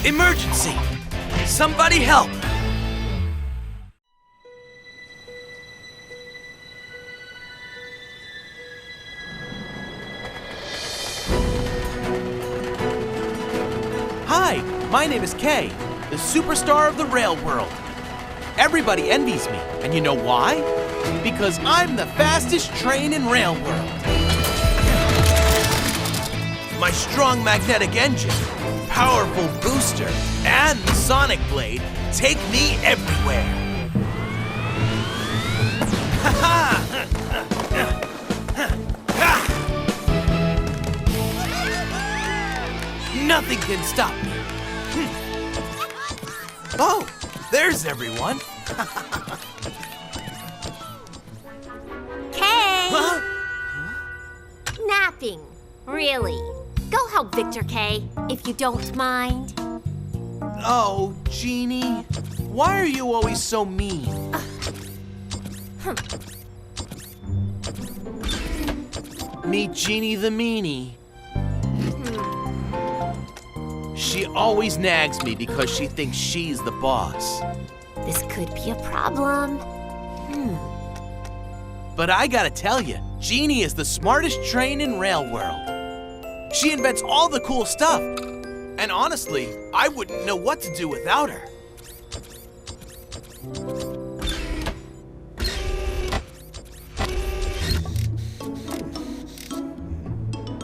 Emergency! Somebody help! Hi, my name is Kay, the superstar of the rail world. Everybody envies me, and you know why? Because I'm the fastest train in rail world. My strong magnetic engine, powerful booster, and the sonic blade take me everywhere. Nothing can stop me. Oh, there's everyone. Kay! Huh? Napping. Really? Go help Victor, Kay, if you don't mind. Oh, Jeannie, why are you always so mean? Meet Jeannie the Meanie. She always nags me because she thinks she's the boss. This could be a problem. But I gotta tell you, Jeannie is the smartest train in rail world. She invents all the cool stuff. And honestly, I wouldn't know what to do without her.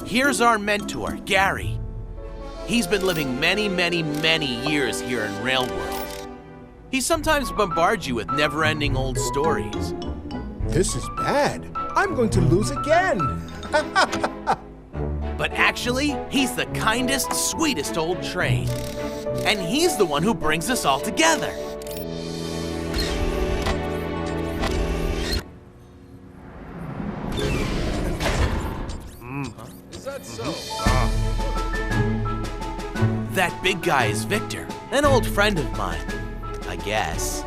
Here's our mentor, Gary. He's been living many, many, many years here in Rail World. He sometimes bombards you with never-ending old stories. This is bad. I'm going to lose again. But actually, he's the kindest, sweetest old train. And he's the one who brings us all together. Is that so? That big guy is Victor, an old friend of mine, I guess.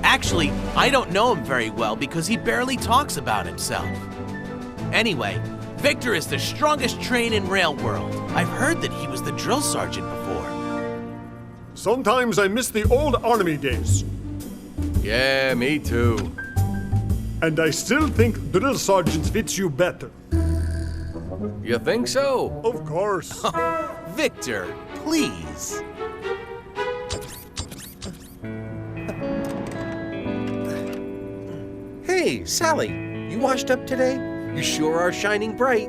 Actually, I don't know him very well because he barely talks about himself. Anyway, Victor is the strongest train in Rail World. I've heard that he was the drill sergeant before. Sometimes I miss the old army days. Yeah, me too. And I still think drill sergeants fits you better. You think so? Of course. Victor, please. Hey, Sally, you washed up today? You sure are shining bright.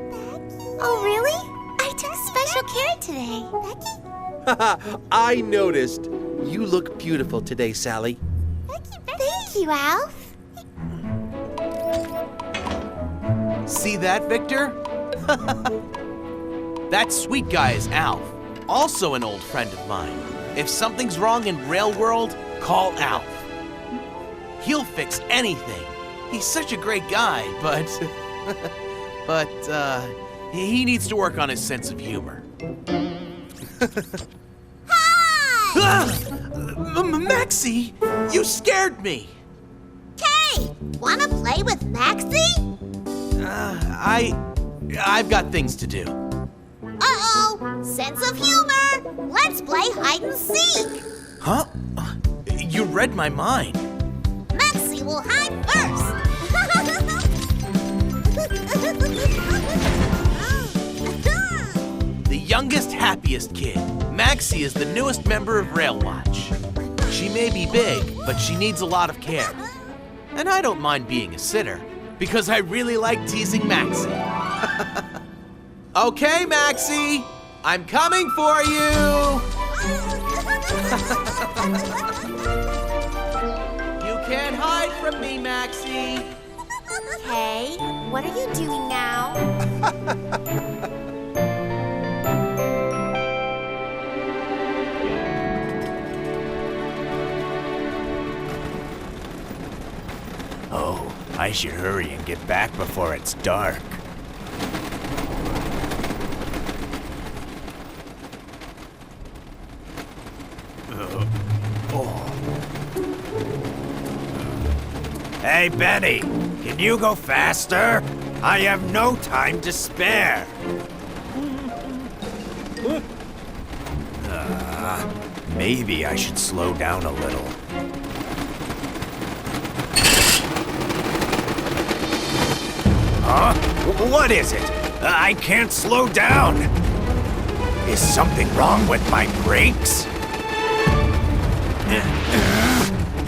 Oh, really? I took special care today. Becky? I noticed. You look beautiful today, Sally. Thank you, Alf. See that, Victor? That sweet guy is Alf, also an old friend of mine. If something's wrong in Rail World, call Alf. He'll fix anything. He's such a great guy, but he needs to work on his sense of humor. Hi! Maxie, you scared me. Kay, wanna play with Maxie? I've got things to do. Uh-oh, sense of humor. Let's play hide and seek. Huh? You read my mind. Maxie will hide first. The youngest, happiest kid. Maxie is the newest member of Rail Watch. She may be big, but she needs a lot of care. And I don't mind being a sitter, because I really like teasing Maxie. Okay, Maxie, I'm coming for you! You can't hide from me, Maxie! Kay, what are you doing now? Oh, I should hurry and get back before it's dark. Hey, Benny, can you go faster? I have no time to spare. Maybe I should slow down a little. Huh? What is it? I can't slow down. Is something wrong with my brakes?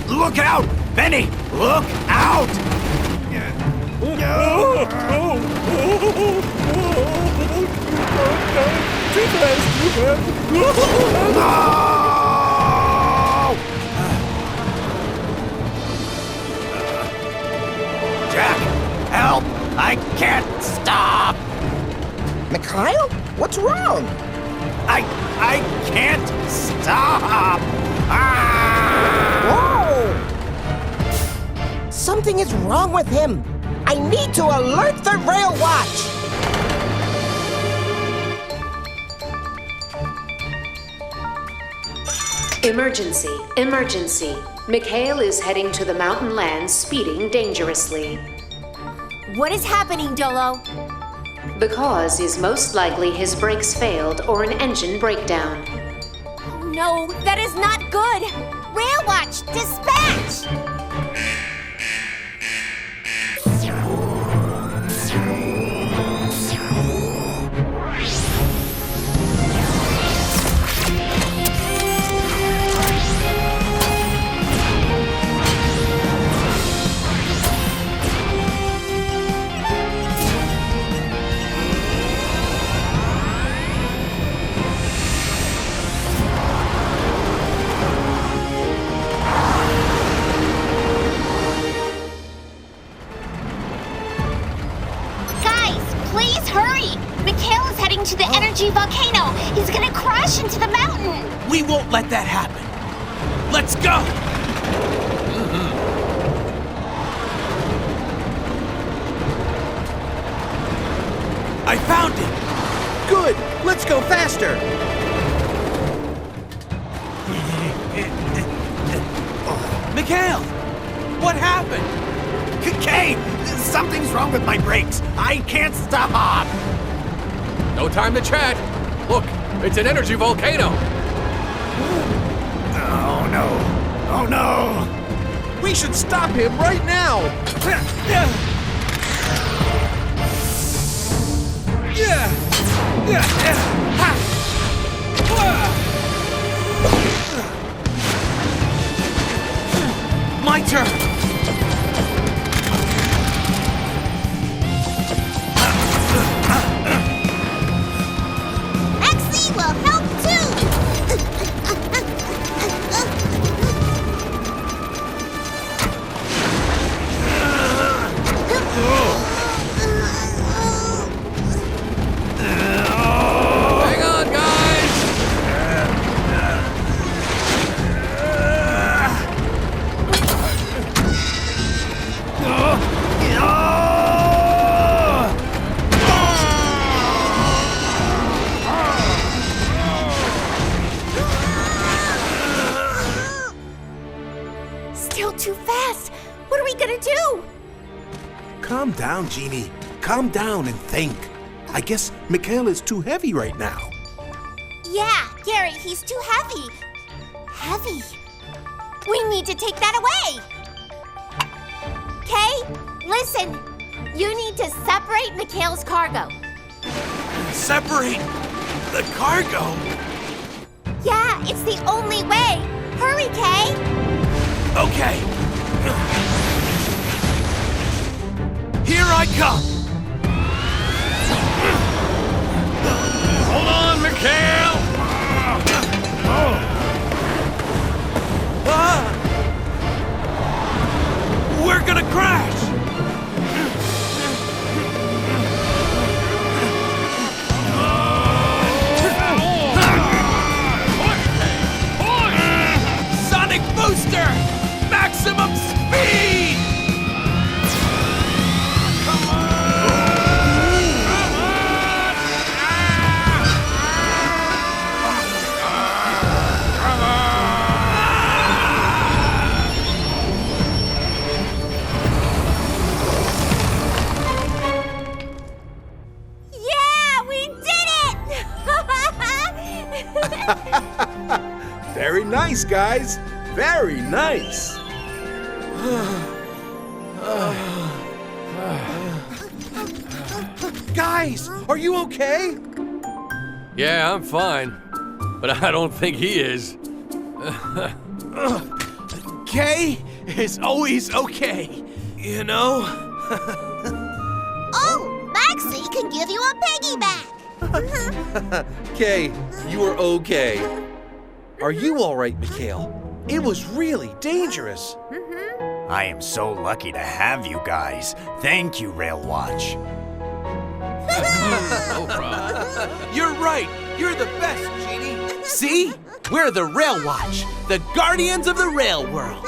Look out! Benny! Look out! Jack, help! I can't stop! Mikhail, what's wrong? I can't stop! Ah! Whoa! Something is wrong with him. I need to alert the rail watch. Emergency, emergency. Mikhail is heading to the mountain lands, speeding dangerously. What is happening, Dolo? The cause is most likely his brakes failed or an engine breakdown. No, that is not good. Rail watch, dispatch! To the energy volcano. He's gonna crash into the mountain. We won't let that happen. Let's go! I found it! Good! Let's go faster! Mikhail! What happened? Kay! Something's wrong with my brakes! I can't stop! No time to chat. Look, it's an energy volcano. Oh no! Oh no! We should stop him right now! My turn! Will help too! Hang on, guys! Still too fast. What are we gonna do? Calm down, Jeannie. Calm down and think. I guess Mikhail is too heavy right now. Yeah, Gary, he's too heavy. Heavy. We need to take that away. Kay, listen. You need to separate Mikhail's cargo. Separate the cargo? Yeah, it's the only way. Hurry, Kay. Okay. Here I come. Hold on, Mikhail! We're gonna crash. Sonic booster! Maximum speed! Come on! nice, guys. Very nice. Guys, are you okay? Yeah, I'm fine. But I don't think he is. Kay is always okay, you know? Oh, Maxie can give you a piggyback. Kay, you are okay. Are you all right, Mikhail? It was really dangerous. I am so lucky to have you guys. Thank you, Rail Watch. No problem. You're right. You're the best, Genie. See? We're the Rail Watch, the guardians of the rail world.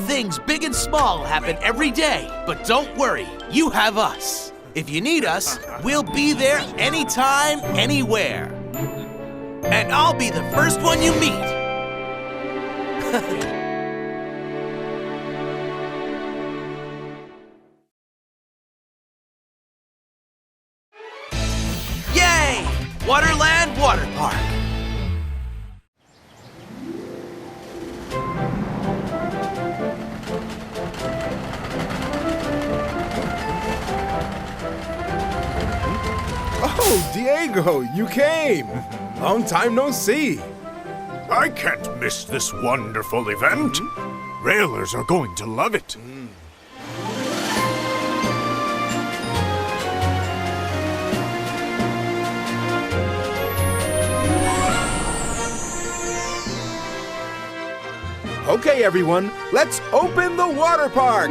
Things big and small happen every day, but don't worry, you have us. If you need us, we'll be there anytime, anywhere. And I'll be the first one you meet. Yay! Waterland Water Park. Oh, Diego, you came. Long time no see. I can't miss this wonderful event. Railers are going to love it. Okay, everyone, let's open the water park.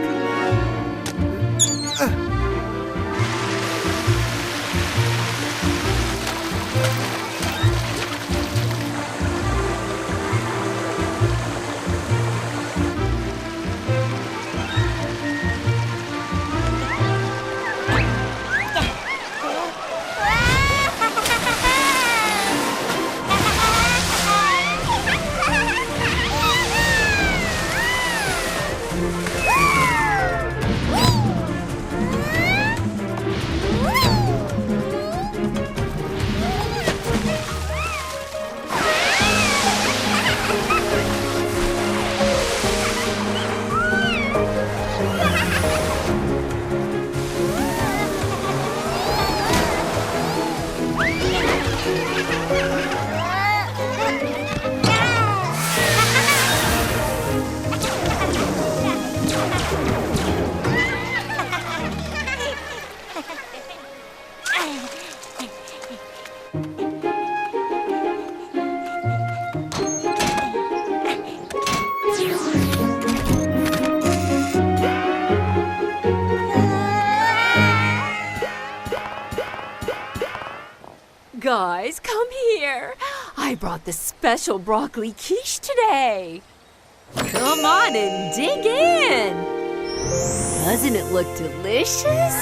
Guys, come here. I brought the special broccoli quiche today. Come on and dig in. Doesn't it look delicious?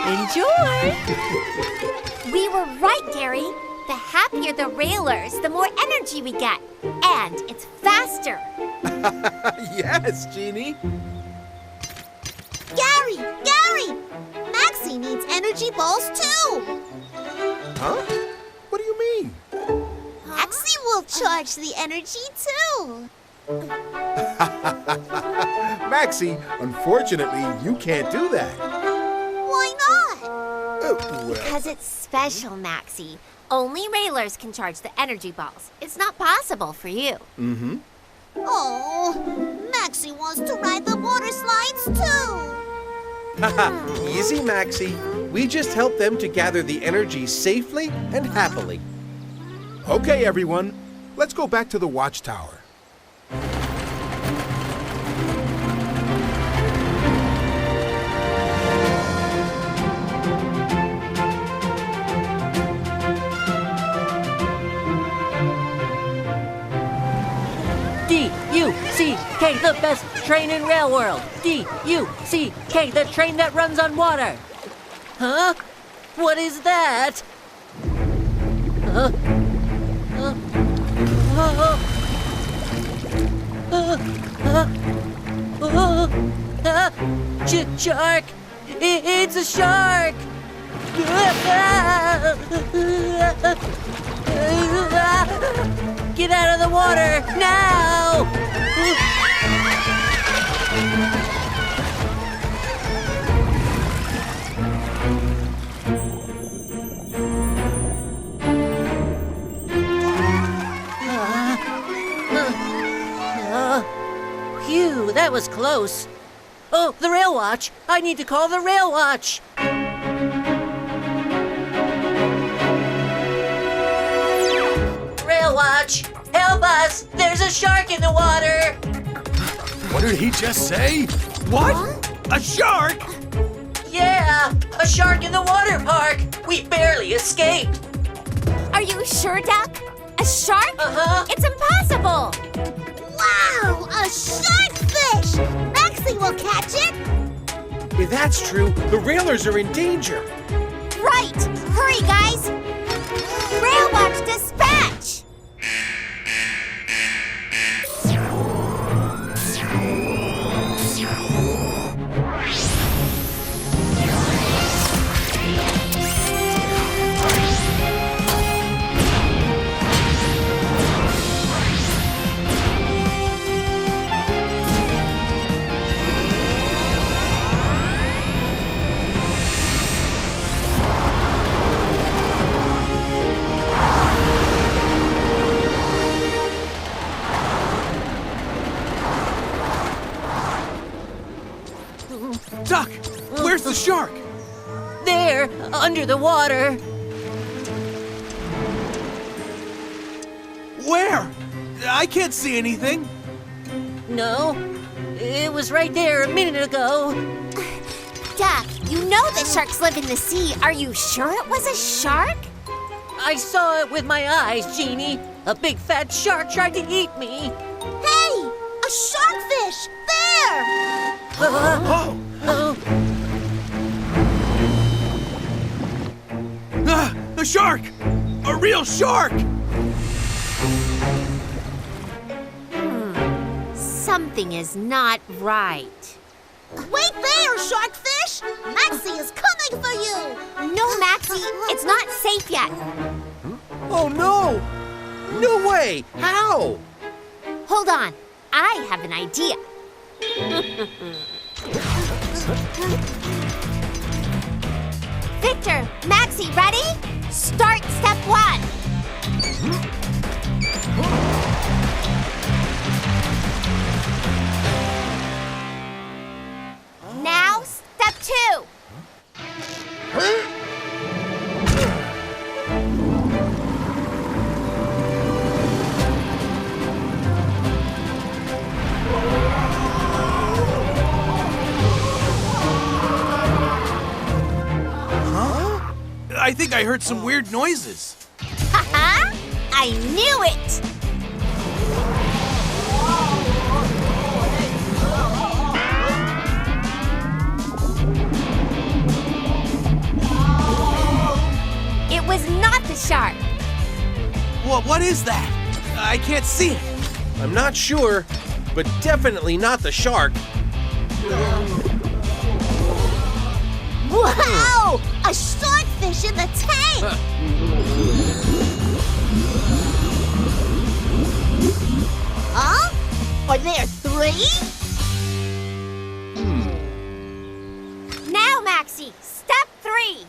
Enjoy. We were right, Gary. The happier the railers, the more energy we get. And it's faster. Yes, Genie. Gary! Maxie needs energy balls too. Huh? What do you mean? Maxie will charge the energy too. Maxie, unfortunately, you can't do that. Why not? Well, Because it's special, Maxie. Only railers can charge the energy balls. It's not possible for you. mm-hmm. Oh, Maxie wants to ride the water slides too. Easy, Maxie. We just help them to gather the energy safely and happily. Okay, everyone, let's go back to the watchtower. D-U-C-K, the best train in rail world. D-U-C-K, the train that runs on water. Huh? What is that? Shark! It's a shark! Get out of the water, now! Phew, that was close. Oh, the rail watch. I need to call the rail watch. Rail watch, help us. There's a shark in the water. What did he just say? What? A shark? Yeah, a shark in the water park. We barely escaped. Are you sure, Duck? A shark? Uh-huh. It's impossible. Wow, a sharkfish! Maxie will catch it. If that's true, the railers are in danger. Right! Hurry, guys! Rail watch dispatch! Duck, where's the shark? There, under the water. Where? I can't see anything. No, it was right there a minute ago. Duck, you know that sharks live in the sea. Are you sure it was a shark? I saw it with my eyes, Jeannie. A big fat shark tried to eat me. Hey! A sharkfish! There! Oh! A shark! A real shark! Something is not right. Wait there, sharkfish! Maxie is coming for you! No, Maxie, it's not safe yet. Oh no! No way! How? Hold on, I have an idea. Victor, Maxie, ready? Start step 1. Now, step 2. I think I heard some weird noises. Haha! I knew it! It was not the shark. What is that? I can't see it. I'm not sure, but definitely not the shark. Wow! A sharkfish in the tank! Huh? Are there 3? Now, Maxie, step 3.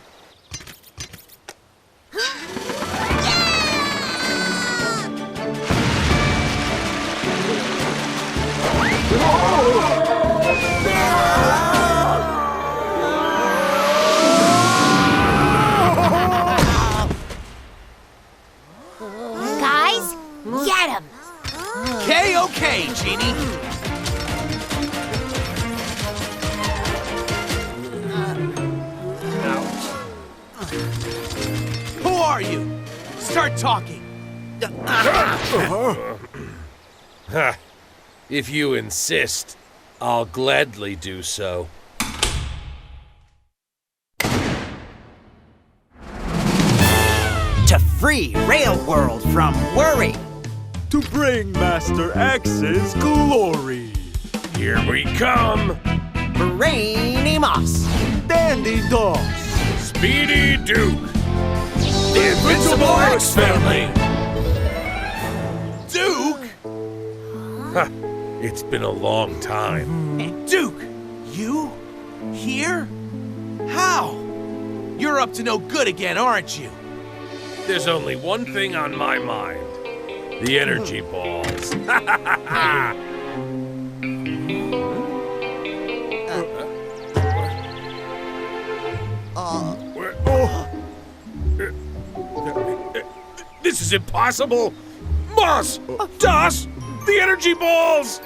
Guys, get him! Okay, Jeannie. Who are you? Start talking. If you insist, I'll gladly do so. To free Rail World from worry. To bring Master X's glory. Here we come! Brainy Moss. Dandy Dogs. Speedy Duke! The Invincible X Family! Duke! Huh. It's been a long time. Duke, you? Here? How? You're up to no good again, aren't you? There's only one thing on my mind. The energy balls. This is impossible! Moss! Das! The energy balls!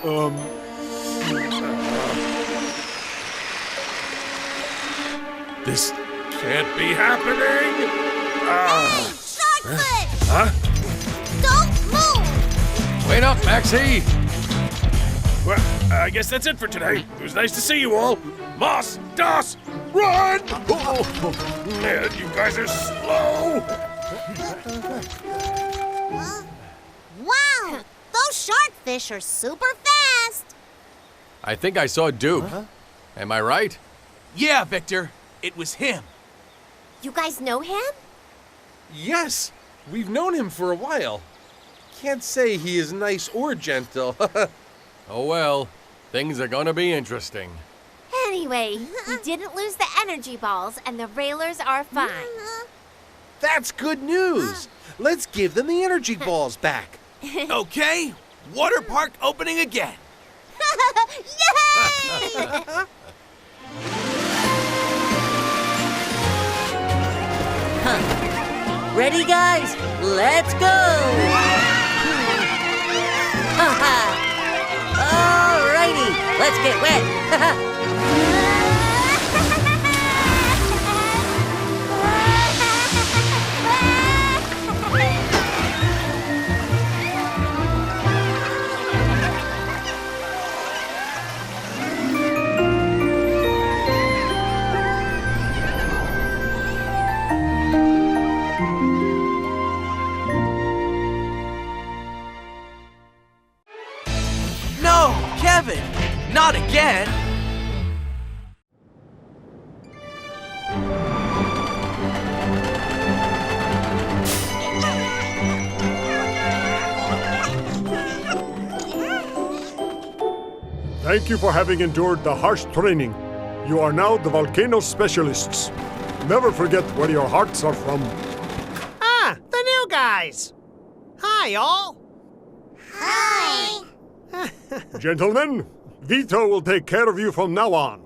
This can't be happening! Hey, Sharkfish! Huh? Don't move! Wait up, Maxie! Well, I guess that's it for today. It was nice to see you all. Moss! Das! Run! Oh, man, you guys are slow! Wow! Those sharkfish are super fast! I think I saw Duke. Am I right? Yeah, Victor. It was him. You guys know him? Yes, we've known him for a while. Can't say he is nice or gentle. Oh well, things are gonna be interesting. Anyway, we didn't lose the energy balls and the railers are fine. That's good news. Let's give them the energy balls back. Okay, water park opening again. Yay! Ready, guys? Let's go! Alrighty, let's get wet. No, Kevin, not again. Thank you for having endured the harsh training. You are now the volcano specialists. Never forget where your hearts are from. Ah, the new guys. Hi, all. Hi! Gentlemen, Vito will take care of you from now on.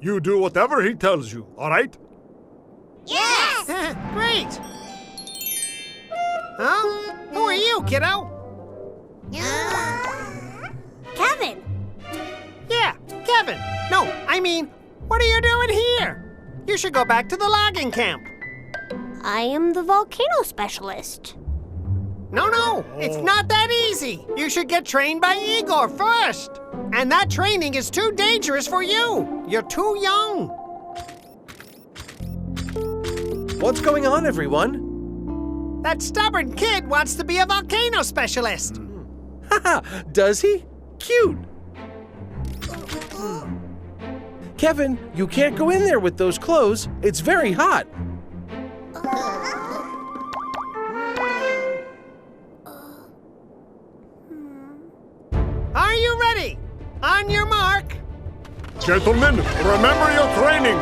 You do whatever he tells you, all right? Yes! Great. Huh? Who are you, kiddo? Kevin! Yeah, Kevin. No, I mean, what are you doing here? You should go back to the logging camp. I am the volcano specialist. No, it's not that easy. You should get trained by Igor first. And that training is too dangerous for you. You're too young. What's going on, everyone? That stubborn kid wants to be a volcano specialist. Haha, does he? Cute. Kevin, you can't go in there with those clothes. It's very hot. Are you ready? On your mark. Gentlemen, remember your training.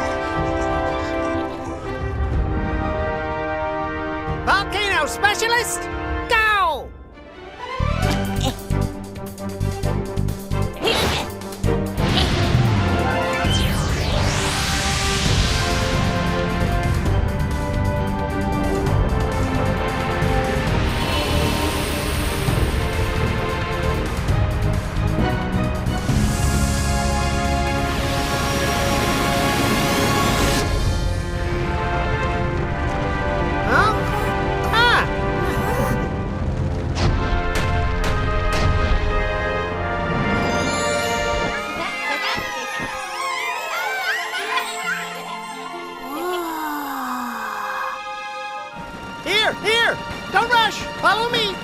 Volcano specialist, go! Here! Don't rush! Follow me!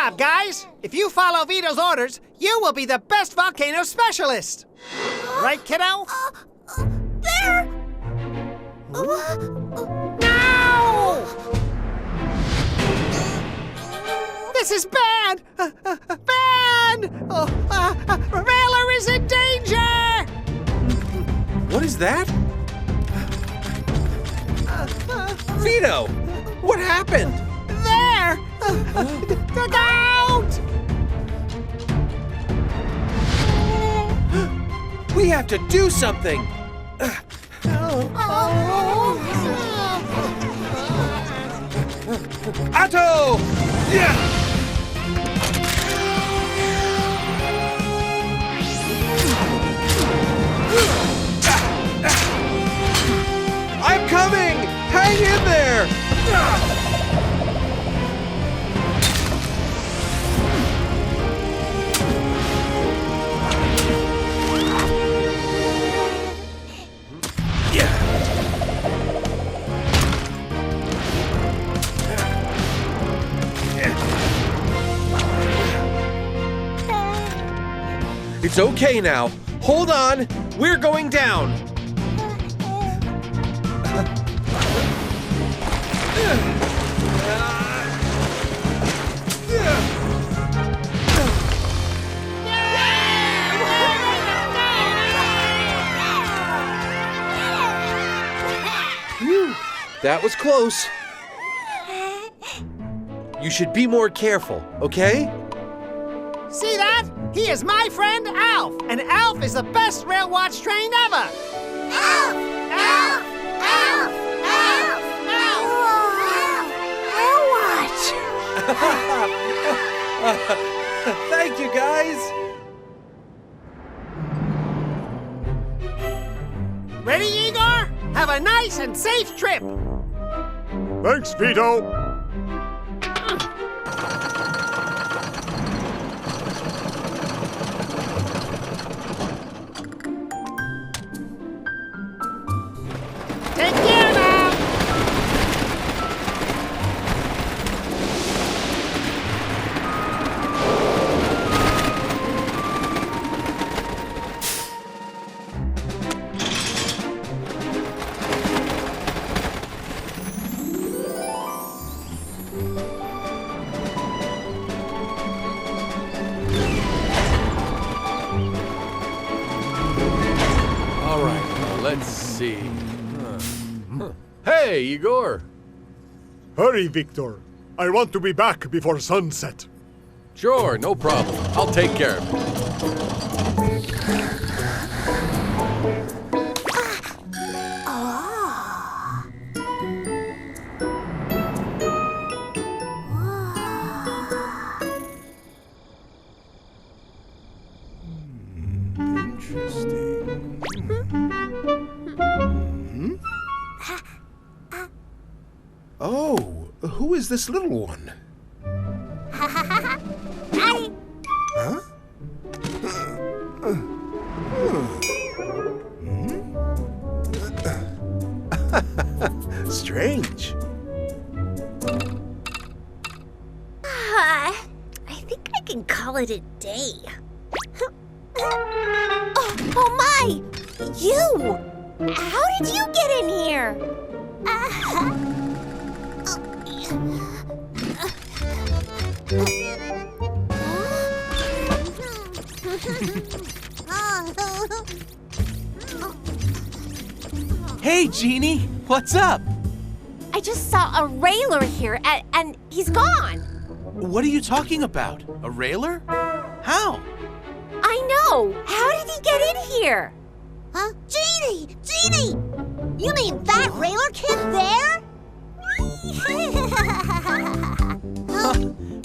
job, guys! If you follow Vito's orders, you will be the best volcano specialist! Right, kiddo? There! No! This is bad! Bad! Railer is in danger! What is that? Vito! What happened? There! Look out! We have to do something! Otto! Yeah! I'm coming! Hang in there! It's okay now. Hold on. We're going down. Phew, that was close. You should be more careful, okay? See that? He is my friend Alf, and Alf is the best rail watch train ever. Alf! Alf! Alf! Alf! Alf! Rail watch! Thank you, guys. Ready, Igor? Have a nice and safe trip. Thanks, Vito. Take care now. All right, now let's see. Hey, Igor. Hurry, Victor. I want to be back before sunset. Sure, no problem. I'll take care of it. Oh, who is this little one? Hi! Huh? Strange. I think I can call it a day. Oh my! You! How did you get in here? Hey, Jeannie, what's up? I just saw a railer here, and he's gone. What are you talking about? A railer? How? I know. How did he get in here? Huh? Jeannie! Jeannie! You mean that railer kid there?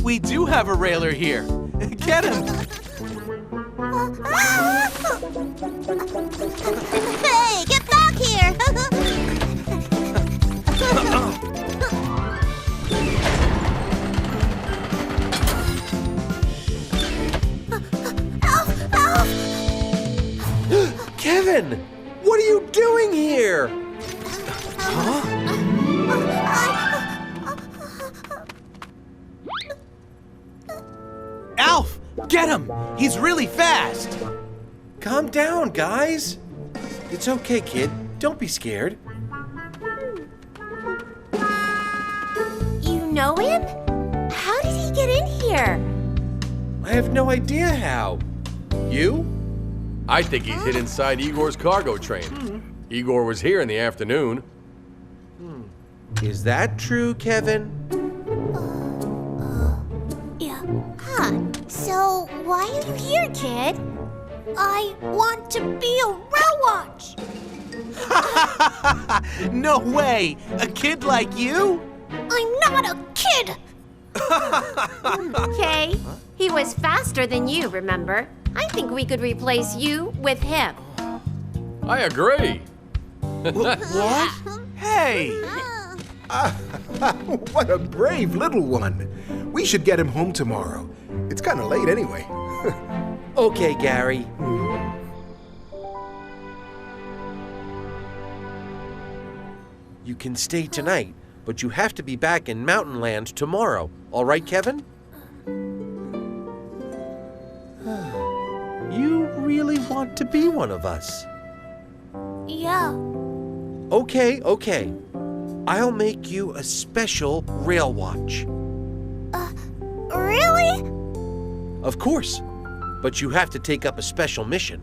We do have a railer here. Get him. Hey, get back here! Kevin, what are you doing here? Get him! He's really fast! Calm down, guys. It's okay, kid. Don't be scared. You know him? How did he get in here? I have no idea how. You? I think he's hid inside Igor's cargo train. Igor was here in the afternoon. Is that true, Kevin? Yeah. Huh. So, why are you here, kid? I want to be a rail watch. No way! A kid like you? I'm not a kid. Okay, he was faster than you, remember? I think we could replace you with him. I agree. What? Hey! What a brave little one. We should get him home tomorrow. It's kind of late anyway. Okay, Gary. You can stay tonight, but you have to be back in Mountain Land tomorrow. All right, Kevin? You really want to be one of us? Yeah. Okay. I'll make you a special rail watch. Really? Of course. But you have to take up a special mission.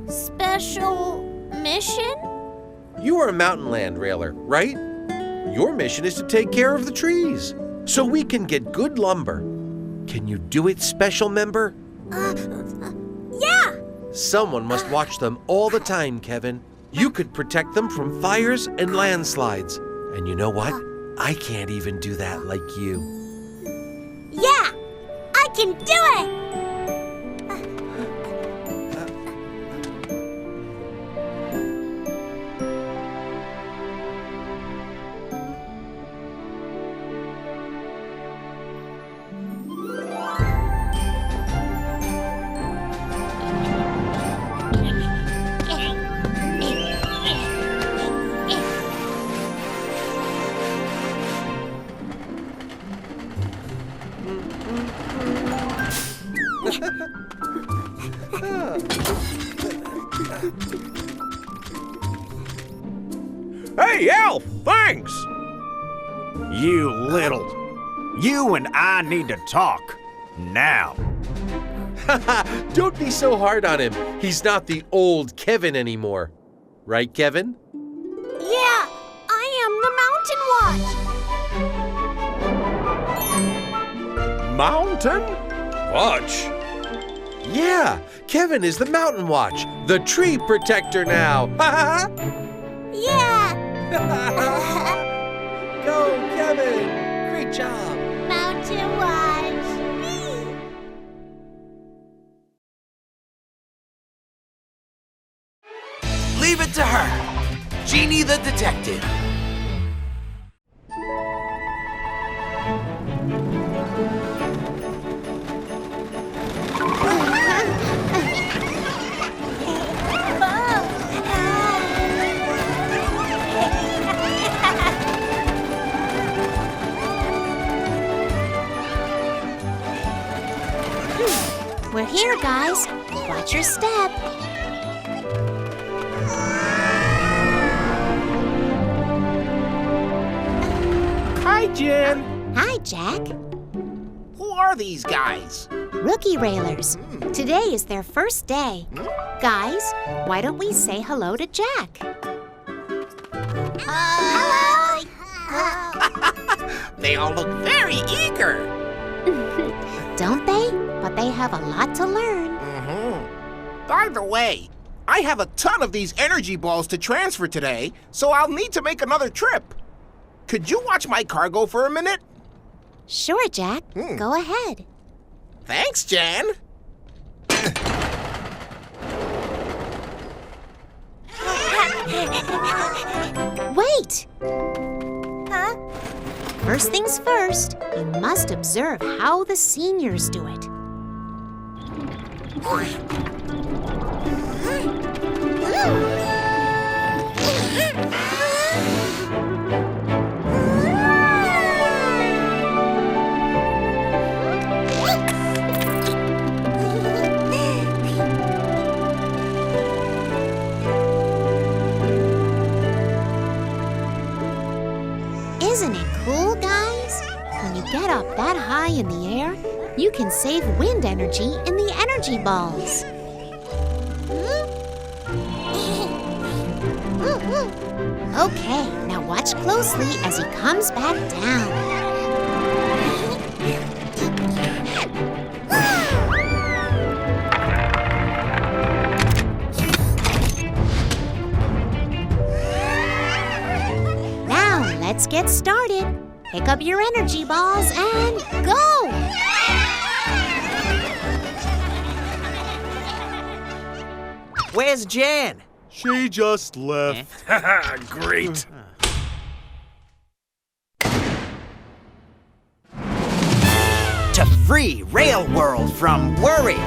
Special mission? You are a Mountain Land railer, right? Your mission is to take care of the trees, so we can get good lumber. Can you do it, special member? Yeah. Someone must watch them all the time, Kevin. You could protect them from fires and landslides. And you know what? I can't even do that like you. Yeah. I can do it. Hey, Alf, thanks! You and I need to talk. Now. Don't be so hard on him. He's not the old Kevin anymore. Right, Kevin? Yeah, I am the Mountain Watch. Mountain Watch? Yeah, Kevin is the Mountain Watch, the tree protector now. Yeah. Go, Kevin! Great job. Mountain Watch. Leave it to her! Jeannie the detective. We're here, guys. Watch your step. Hi, Jen. Hi, Jack. Who are these guys? Rookie railers. Today is their first day. Guys, why don't we say hello to Jack? Hello. They all look very eager. Don't they? But they have a lot to learn. By the way, I have a ton of these energy balls to transfer today, so I'll need to make another trip. Could you watch my cargo for a minute? Sure, Jack. Go ahead. Thanks, Jan. Wait! Huh? First things first, you must observe how the seniors do it. Isn't it cool, guys? When you get up that high in the air, you can save wind energy in the energy balls. Okay, now watch closely as he comes back down. Now, let's get started. Pick up your energy balls and go! Where's Jan? She just left. Haha, great. To free Rail World from worry.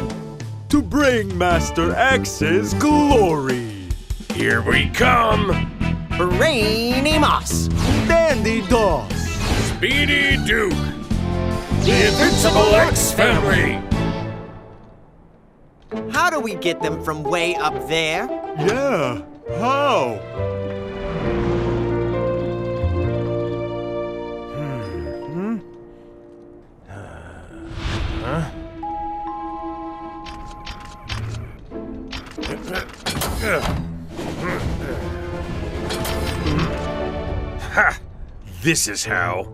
To bring Master X's glory. Here we come. Brainy Moss. Dandy Doss. Speedy Duke. The Invincible X family. How do we get them from way up there? Yeah, how? Ha! This is how.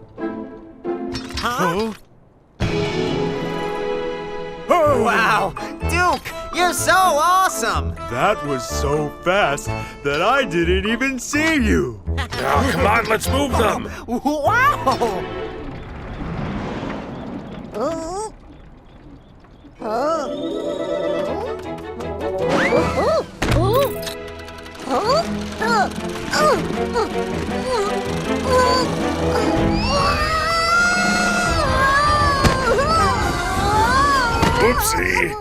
Huh? Oh. Wow! Duke, you're so awesome! That was so fast that I didn't even see you. Now, come on, let's move them. Wow! Oopsie.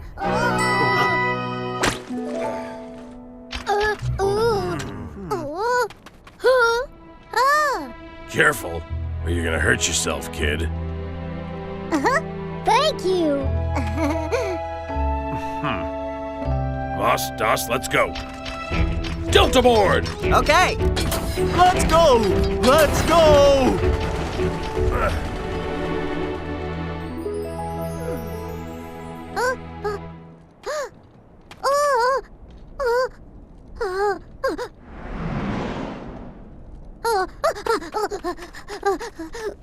Careful, or you're gonna hurt yourself, kid. Thank you. Moss, Doss, let's go. Tilt aboard! Okay. Let's go! Let's go!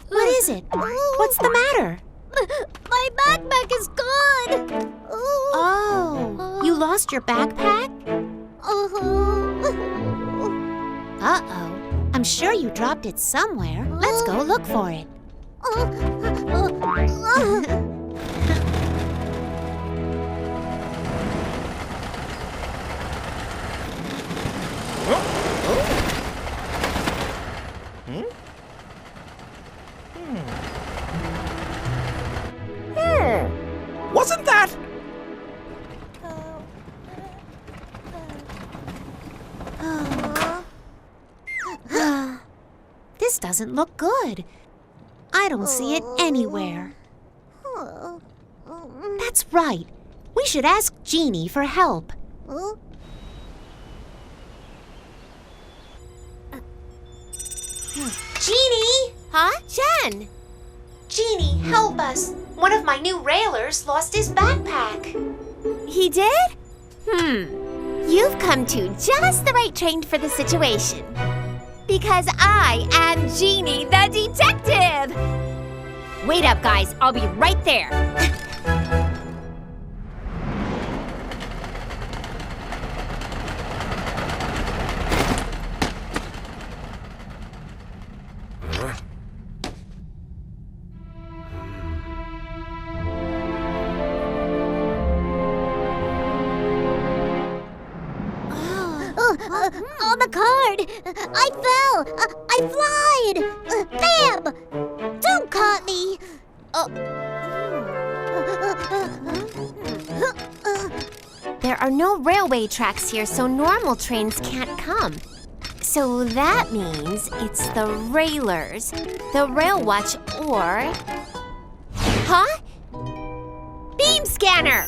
What is it? What's the matter? My backpack is gone. Oh, you lost your backpack? Uh-oh. I'm sure you dropped it somewhere. Let's go look for it. Wasn't that? This doesn't look good. I don't see it anywhere. That's right. We should ask Jeannie for help. Jeannie! Huh? Jen! Jeannie, help us. One of my new railers lost his backpack. He did? You've come to just the right train for the situation. Because I am Jeannie the detective! Wait up, guys. I'll be right there. On the card! I fell! I flied! Bam! Don't caught me! There are no railway tracks here, so normal trains can't come. So that means it's the railers, the rail watch, or... Huh? Beam scanner!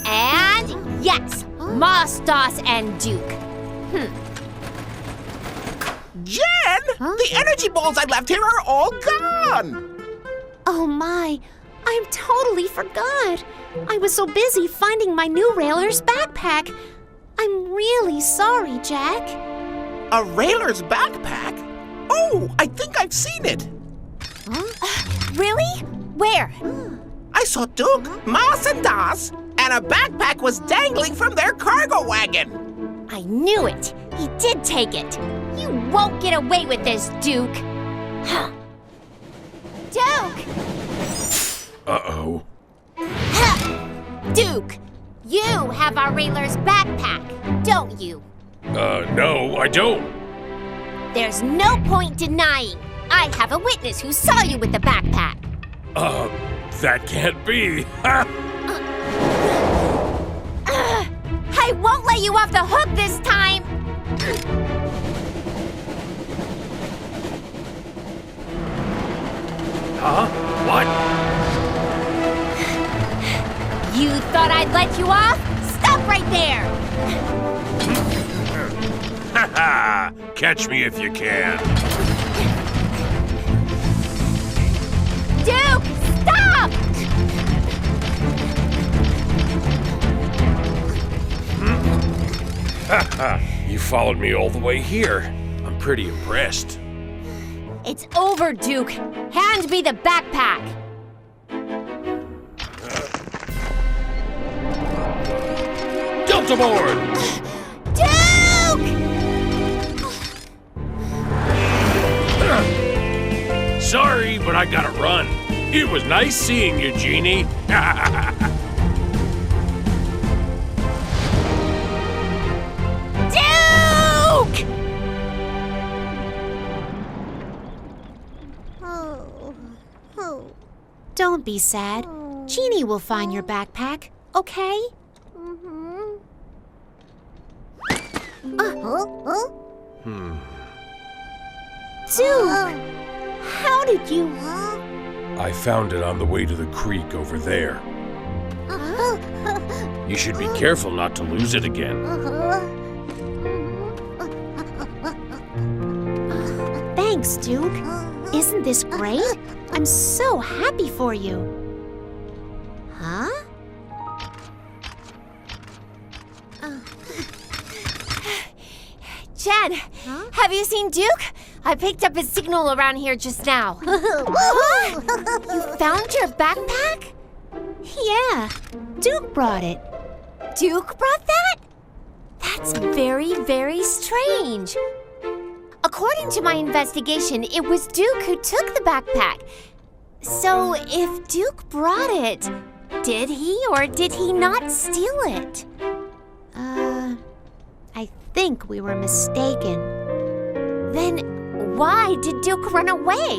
And yes, Moss, Doss, and Duke. Jen! The energy balls I left here are all gone! Oh my, I totally forgot. I was so busy finding my new Railer's backpack. I'm really sorry, Jack. A Railer's backpack? Oh, I think I've seen it. Really? Where? I saw Duke, Moss, and Doss, and a backpack was dangling from their cargo wagon. I knew it. He did take it. You won't get away with this, Duke. Duke! Uh-oh. Duke, you have our Railer's backpack, don't you? No, I don't. There's no point denying. I have a witness who saw you with the backpack. That can't be. I won't let you off the hook this time. Huh? What? You thought I'd let you off? Stop right there! Ha-ha! Catch me if you can. Duke, stop! Ha-ha! You followed me all the way here. I'm pretty impressed. It's over, Duke. Hand me the backpack. Jump aboard! Duke! Sorry, but I gotta run. It was nice seeing you, Genie. Duke! Don't be sad. Genie will find your backpack, okay? Duke! How did you... I found it on the way to the creek over there. You should be careful not to lose it again. Thanks, Duke. Isn't this great? I'm so happy for you. Huh? Jen, have you seen Duke? I picked up his signal around here just now. You found your backpack? Yeah, Duke brought it. Duke brought that? That's very, very strange. According to my investigation, it was Duke who took the backpack. So if Duke brought it, did he or did he not steal it? I think we were mistaken. Then why did Duke run away?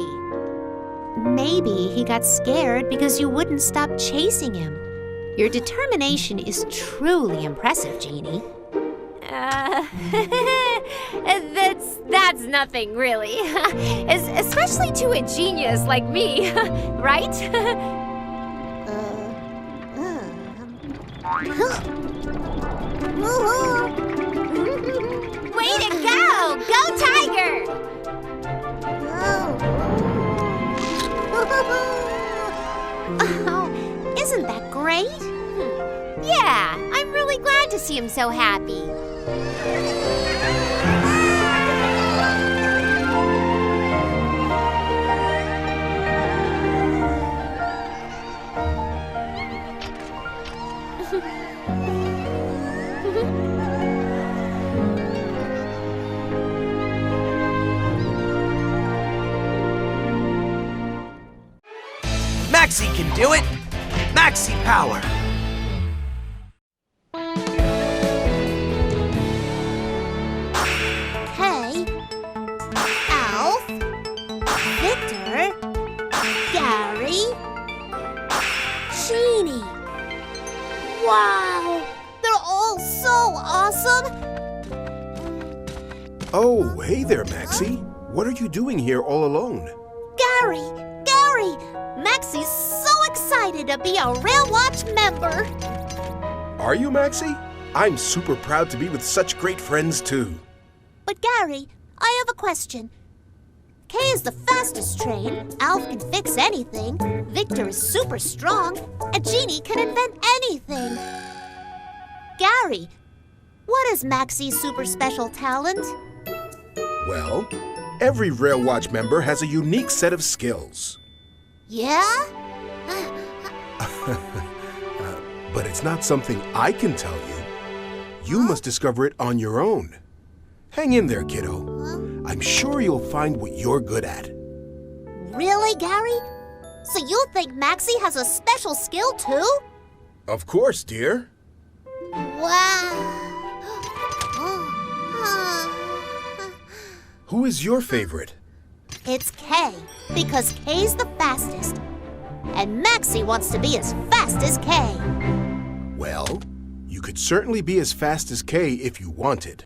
Maybe he got scared because you wouldn't stop chasing him. Your determination is truly impressive, Genie. That's nothing, really. Especially to a genius like me, right? Way to go! Go, Tiger! Oh, isn't that great? Yeah, I'm really glad to see him so happy. Maxie can do it! Maxie power! Hey, Alf, Victor, Gary, Genie. Wow, they're all so awesome. Oh, hey there, Maxie. What are you doing here all alone? Gary, Maxie's so excited to be a Rail Watch member. Are you, Maxie? I'm super proud to be with such great friends, too. But Gary, I have a question. Kay is the fastest train, Alf can fix anything, Victor is super strong, and Jeannie can invent anything. Gary, what is Maxie's super special talent? Well, every Rail Watch member has a unique set of skills. Yeah? But it's not something I can tell you. You must discover it on your own. Hang in there, kiddo. I'm sure you'll find what you're good at. Really, Gary? So you think Maxie has a special skill, too? Of course, dear. Wow. Who is your favorite? It's Kay, because Kay's the fastest. And Maxie wants to be as fast as Kay. Well, you could certainly be as fast as Kay if you wanted.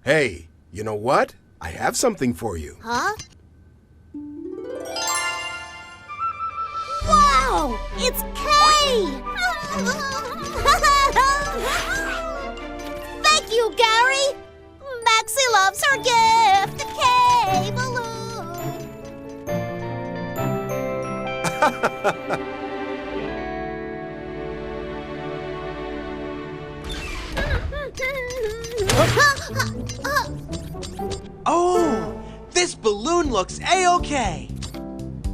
Hey, you know what? I have something for you. Huh? Wow! It's Kay! Thank you, Gary! Maxie loves her gift, the Kay balloon! Oh, this balloon looks A-OK.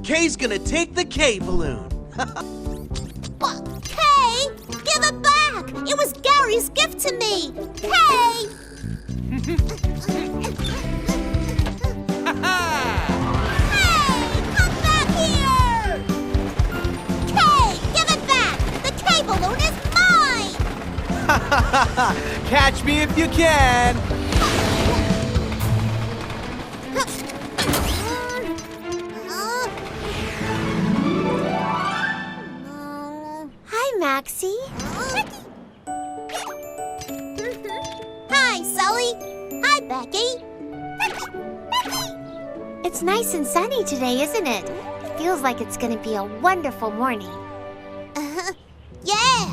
Kay's gonna take the K balloon. Kay, give it back! It was Gary's gift to me! Kay! Hey, come back here! Kay, give it back! The K balloon is mine! Catch me if you can. Hi, Maxie. Hi, Sully. Hi, Becky. It's nice and sunny today, isn't it? Feels like it's going to be a wonderful morning. Yeah!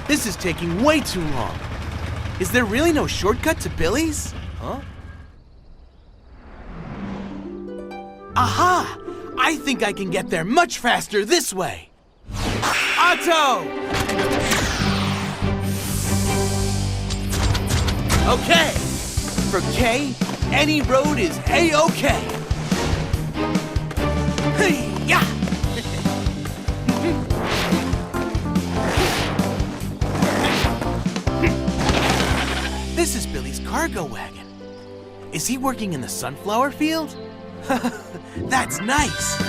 This is taking way too long. Is there really no shortcut to Billy's? Huh? Aha! I think I can get there much faster this way. Otto! Okay. For K, any road is A-OK. Hey, yeah! This is Billy's cargo wagon. Is he working in the sunflower field? That's nice.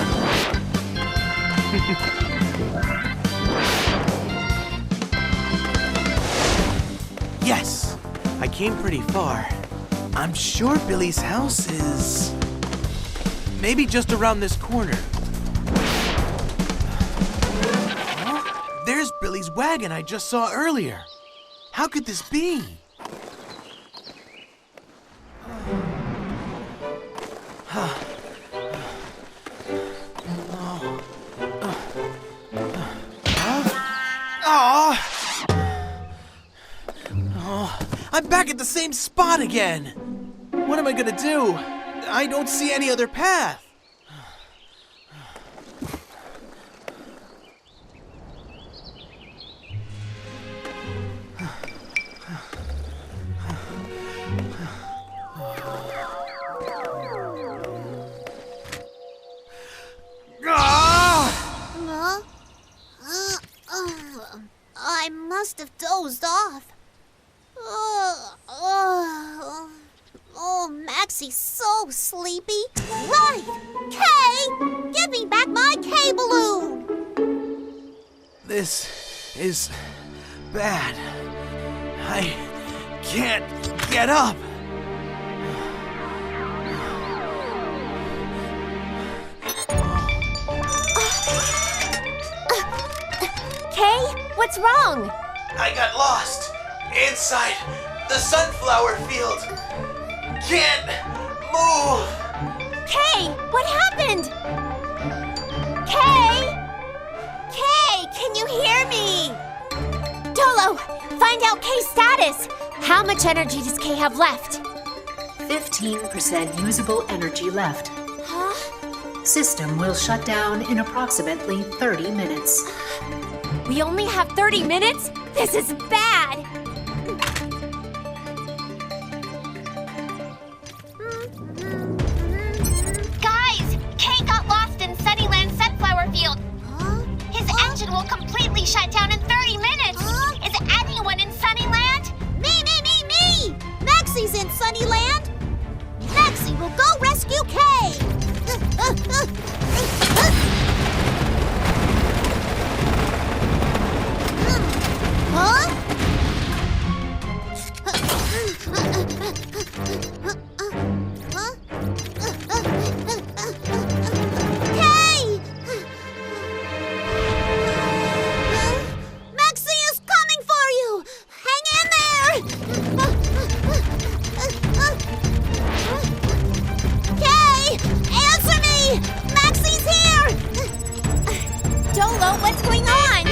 Yes, I came pretty far. I'm sure Billy's house is maybe just around this corner. Huh? There's Billy's wagon I just saw earlier. How could this be? I'm back at the same spot again. What am I gonna do? I don't see any other path. must have dozed off. Oh, Maxie's so sleepy. Right! Kay! Give me back my Kay balloon! This is bad. I can't get up. Kay, what's wrong? I got lost inside the sunflower field. Can't move. Kay, what happened? Kay! Kay, can you hear me? Dolo, find out Kay's status. How much energy does Kay have left? 15% usable energy left. Huh? System will shut down in approximately 30 minutes. We only have 30 minutes? This is bad! Guys! Kay got lost in Sunnyland Sunflower Field. His engine will completely shut down in 30 minutes. Is anyone in Sunnyland? Me! Maxie's in Sunnyland. Maxie will go rescue Kay. Huh? Kay! Maxie is coming for you! Hang in there! Kay! Answer me! Maxie's here! Dolo, what's going on?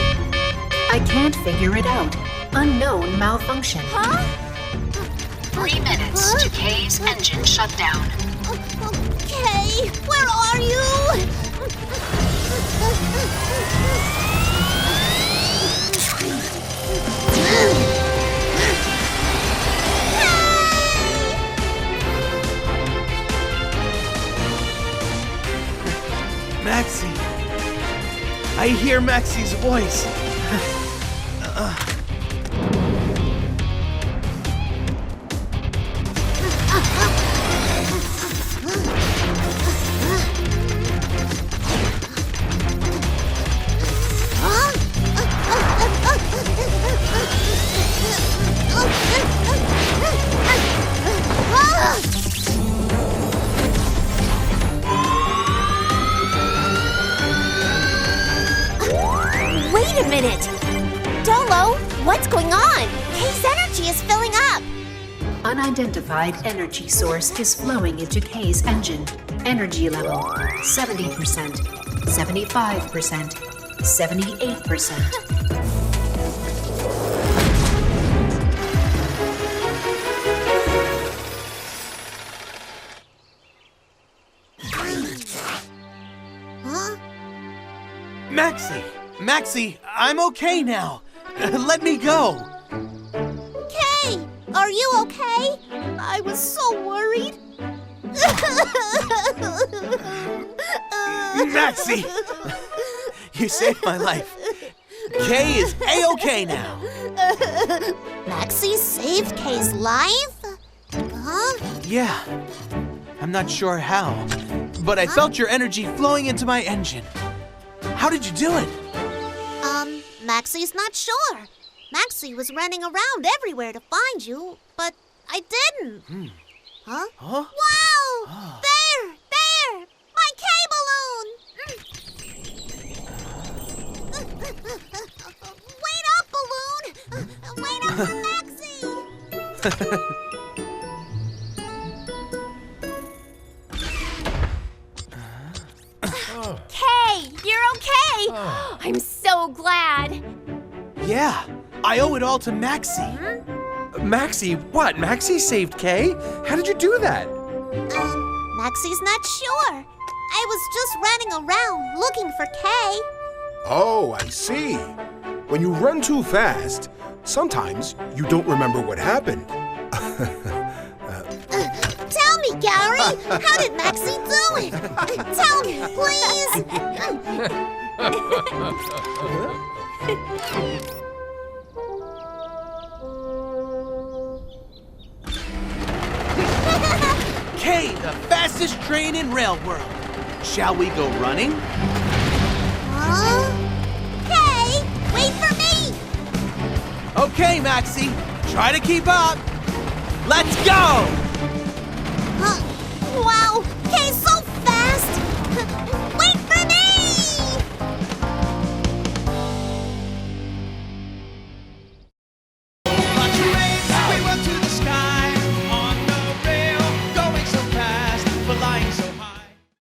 I can't figure it out. Unknown malfunction. Huh? 3 minutes to Kay's engine shutdown. Kay, where are you? Maxie. I hear Maxie's voice. Wait a minute! Dolo, what's going on? Kay's energy is filling up. Unidentified energy source is flowing into Kay's engine. Energy level 70%, 75%, 78%. Maxie, I'm okay now. Let me go. Kay, are you okay? I was so worried. Maxie, you saved my life. Kay is A-okay now. Maxie saved Kay's life? Huh? Yeah. I'm not sure how, but I felt your energy flowing into my engine. How did you do it? Maxie's not sure. Maxie was running around everywhere to find you, but I didn't. Huh? Wow! Oh. There! My Kay balloon! Wait up, balloon! Wait up for Maxie! Kay, you're okay! I'm so glad. Yeah, I owe it all to Maxie. Maxie? What? Maxie saved Kay? How did you do that? Maxie's not sure. I was just running around looking for Kay. Oh, I see. When you run too fast, sometimes you don't remember what happened. Tell me, Gary, how did Maxie do it? Tell me, please. fastest train in Rail World. Shall we go running? Hey, wait for me! Okay, Maxie, try to keep up. Let's go! Wow,